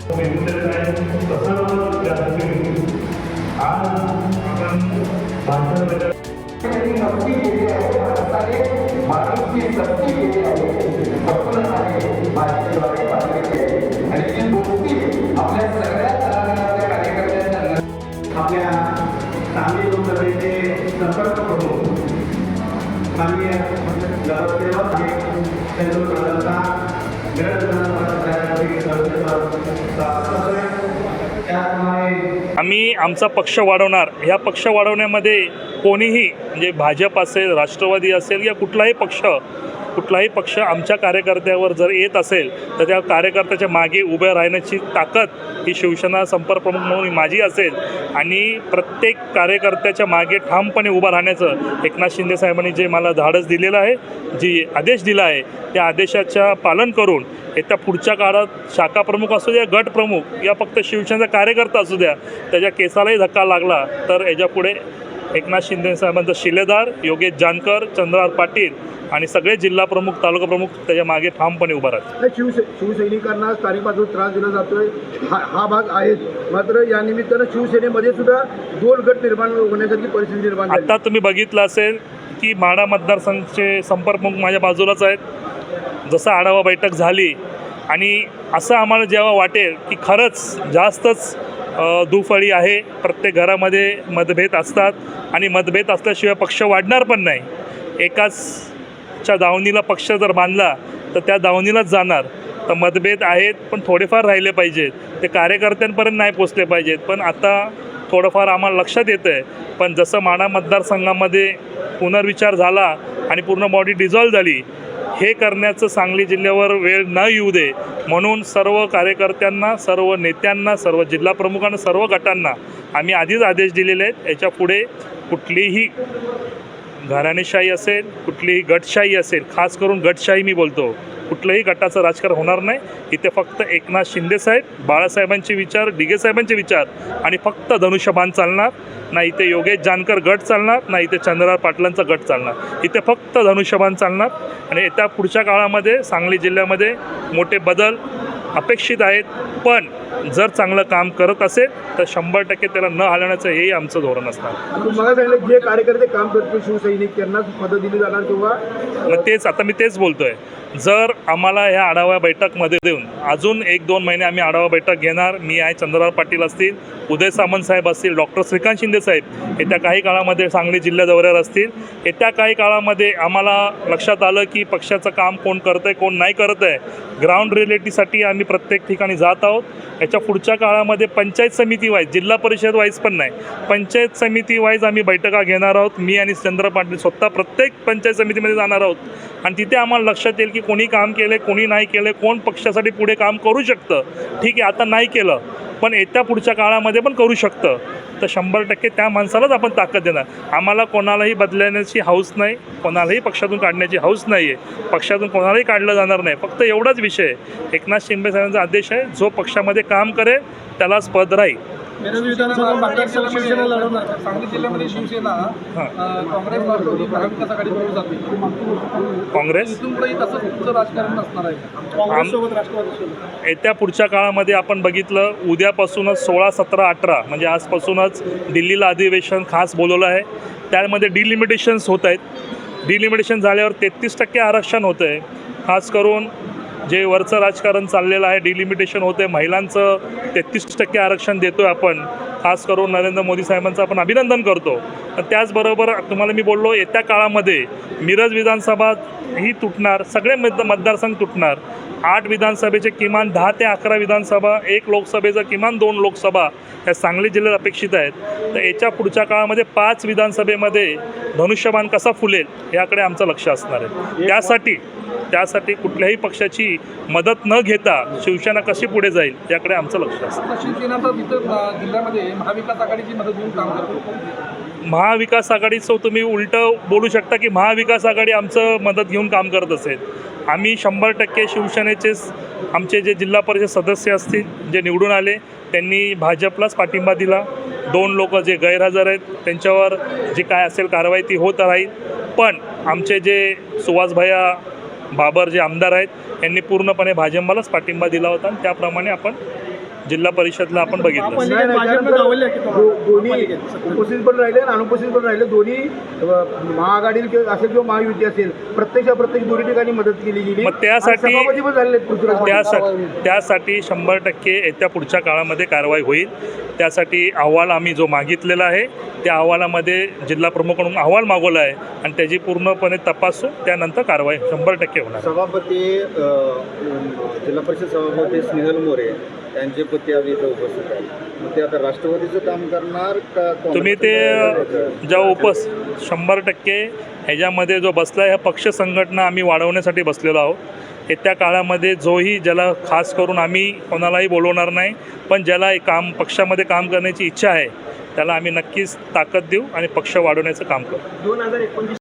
आपल्या सांगली लोकसभेचे संपर्क प्रमुख माननीय नगरसेवक आम्ही आमचा पक्ष वाढवणार. ह्या पक्ष वाढवण्यामध्ये कोणीही म्हणजे भाजप असेल, राष्ट्रवादी असेल या कुठलाही पक्ष आमच्या कार्यकर्त्यावर जर येत असेल तर त्या कार्यकर्त्याच्या मागे उभ्या राहण्याची ताकद ही शिवसेना संपर्क प्रमुख म्हणून माझी असेल आणि प्रत्येक कार्यकर्त्याच्या मागे ठामपणे उभं राहण्याचं एकनाथ शिंदे साहेबांनी जे मला धाडस दिलेलं आहे, जी आदेश दिला आहे त्या आदेशाचं पालन करून येत्या पुढच्या काळात शाखा प्रमुख असू द्या, गट प्रमुख या फक्त शिवसेनेचा कार्यकर्ता असू द्या, त्याच्या केसालाही धक्का लागला तर याच्यापुढे एकनाथ शिंदे साहेबांचा शिलेदार योगेश जानकर, चंद्रहार पाटील आणि सगळे जिल्हा प्रमुख, तालुका प्रमुख त्याच्या मागे ठामपणे उभा राहतात. शिवसैनिकांना स्थानिकपासून त्रास दिला जातोय हा भाग आहे. मात्र या निमित्तानं शिवसेनेमध्ये सुद्धा दोन गट निर्माण होण्यासारखी परिस्थिती निर्माण झाली. आता तुम्ही बघितलं असेल की माढा मतदारसंघाचे संपर्क प्रमुख माझ्या बाजूलाच आहेत. जसं आढावा बैठक झाली आणि असं आम्हाला जेव्हा वाटेल की खरंच जास्तच दुफळी आहे, प्रत्येक घरामध्ये मतभेद असतात आणि मतभेद असल्याशिवाय पक्ष वाढणार पण नाही. एकाच्या दावणीला पक्ष जर बांधला तर त्या दावणीलाच जाणार. तर मतभेद आहेत पण थोडेफार राहिले पाहिजेत, ते कार्यकर्त्यांपर्यंत नाही पोचले पाहिजेत. पण आता थोडंफार आम्हाला लक्षात येतं आहे. पण जसं माढा मतदारसंघामध्ये पुनर्विचार झाला आणि पूर्ण बॉडी डिझॉल्व झाली, हे करण्याचं सांगली जिल्ह्यावर वेळ न येऊ दे म्हणून सर्व कार्यकर्त्यांना, सर्व नेत्यांना, सर्व जिल्हा प्रमुखांना, सर्व गटांना आम्ही आधीच आदेश दिलेले आहेत. याच्यापुढे कुठलीही घराणेशाही असेल, कुठलीही गटशाही असेल, खास करून गटशाही मी बोलतो, कुठल्याही गटाचं राजकारण होणार नाही. इथे फक्त एकनाथ शिंदेसाहेब, बाळासाहेबांचे विचार, डिगे साहेबांचे विचार आणि फक्त धनुष्यबाण चालणार. ना इथे योगेश जानकर गट चालणार, ना इथे चंद्रहार पाटलांचा गट चालणार. इथे फक्त धनुष्यबाण चालणार. आणि येत्या पुढच्या काळामध्ये सांगली जिल्ह्यामध्ये मोठे बदल अपेक्षित आहेत. पण जर चांगलं काम करत असेल तर 100% त्याला न हलवण्याचं हेही आमचं धोरण असणार. मला सांगितलं जे कार्यकर्ते काम करतील शिवसैनिक त्यांना मदत दिली जाणार किंवा मग तेच आता मी तेच बोलतो आहे. जर आम्हाला ह्या आढावा बैठकमध्ये देऊन अजून 1-2 महिने आम्ही आढावा बैठक घेणार. मी आहे, चंद्रहार पाटील असतील, उदय सामंत साहेब असतील, डॉक्टर श्रीकांत शिंदे साहेब येत्या काही काळामध्ये सांगली जिल्हा दौऱ्यावर असतील. येत्या काही काळामध्ये आम्हाला लक्षात आलं की पक्षाचं काम कोण करतं आहे, कोण नाही करत आहे, ग्राउंड रिॲलिटीसाठी आम्ही प्रत्येक ठिकाणी जात आहोत. याच्या पुढच्या काळामध्ये पंचायत समिती वाईज, जिल्हा परिषद वाईज पण नाही, पंचायत समिती वाईज आम्ही बैठका घेणार आहोत. मी आणि चंद्र पाटील स्वतः प्रत्येक पंचायत समितीमध्ये जाणार आहोत आणि तिथे आम्हाला लक्षात येईल की कोणी काम केलं, कोणी नाही केलं, कोण पक्षासाठी पुढे काम करू शकतं. ठीक आहे, आता नाही केलं पण येत्या पुढच्या काळामध्ये पण करू शकतं. तर 100% त्या माणसालाच आपण ताकद देणार. आम्हाला कोणालाही बदलण्याची हौस नाही, कोणालाही पक्षातून काढण्याची हौस नाही आहे. पक्षातून कोणालाही काढलं जाणार नाही. फक्त एवढाच विषय आहे, एकनाथ शिंदे साहेबांचा आदेश आहे, जो पक्षामध्ये काम करेल त्यालाच पद राहील. काँग्रेस येत्या पुढच्या काळामध्ये आपण बघितलं, उद्यापासूनच 16, 17, 18 म्हणजे आजपासूनच दिल्लीला अधिवेशन खास बोलवलं आहे. त्यामध्ये डिलिमिटेशन्स होत आहेत. डिलिमिटेशन झाल्यावर 33% आरक्षण होतं आहे. खास करून जे वरचं राजकारण चाललेलं आहे, डिलिमिटेशन होतं आहे, महिलांचं 33% आरक्षण देतो आहे आपण. खास करून नरेंद्र मोदी साहेबांचं आपण अभिनंदन करतो. त्याचबरोबर तुम्हाला मी बोललो, येत्या काळामध्ये मिरज विधानसभा ही तुटणार, सगळे मतदारसंघ तुटणार. 8 विधानसभेचे किमान 10 ते 11 विधानसभा, 1 लोकसभेचं किमान 2 लोकसभा या सांगली जिल्ह्यात अपेक्षित आहेत. तर याच्या पुढच्या काळामध्ये 5 विधानसभेमध्ये धनुष्यबाण कसा फुलेल याकडे आमचं लक्ष असणार आहे. त्यासाठी कुठल्याही पक्षाची मदत न घेता शिवसेना कशी पुढे जाईल याकडे आमचं लक्ष असतं. जिल्ह्यामध्ये महाविकास आघाडीची मदत घेऊन काम करतो. महाविकास आघाडीचं तुम्ही उलटं बोलू शकता की महाविकास आघाडी आमचं मदत घेऊन काम करत असेल. आम्ही 100% शिवसेनेचेच आमचे जे जिल्हा परिषद सदस्य असतील, जे निवडून आले, त्यांनी भाजपलाच पाठिंबा दिला. 2 लोक जे गैरहजर आहेत त्यांच्यावर जी काय असेल कारवाई ती होत राहील. पण आमचे जे सुहासभैया बाबर जे आमदार आहेत यांनी पूर्णपणे भाजपलाच पाठिंबा दिला होता आणि त्याप्रमाणे आपण जिल्हा परिषदला आपण बघितलं. नाही, नाही, त्यानंतर दोन्ही उपस्थित पण राहिले आणि अनुपस्थित पण राहिले. दोन्ही महाआघाडी असेल किंवा महायुती असेल, प्रत्येक दोन्ही ठिकाणी मदत केली गेली. मग त्यासाठी- आणि सभापती पण झालेले आहेत पृथ्वीराज. त्यासाठी 100% येत्या पुढच्या काळामध्ये कारवाई होईल. त्यासाठी अहवाल आम्ही जो मागितलेला आहे त्या अहवालामध्ये जिल्हा प्रमुखांकडून अहवाल मागवला आहे आणि त्याची पूर्णपणे तपासून त्यानंतर कारवाई 100% होणार. सभापती जिल्हा परिषद सभापती स्नेहल मोरे त्यांचे पती आम्ही इथं उपस्थित आहेत. मग ते आता राष्ट्रवादीचं काम करणार का तुम्ही ते जेव्हा 100% ह्याच्यामध्ये जो बसला आहे ह्या पक्ष संघटना आम्ही वाढवण्यासाठी बसलेलो आहोत. येत्या काळामध्ये जोही ज्याला खास करून आम्ही कोणालाही बोलवणार नाही, पण ज्याला काम पक्षामध्ये काम करण्याची इच्छा आहे त्याला आम्ही नक्कीच ताकद देऊ आणि पक्ष वाढवण्याचं काम करू. 2019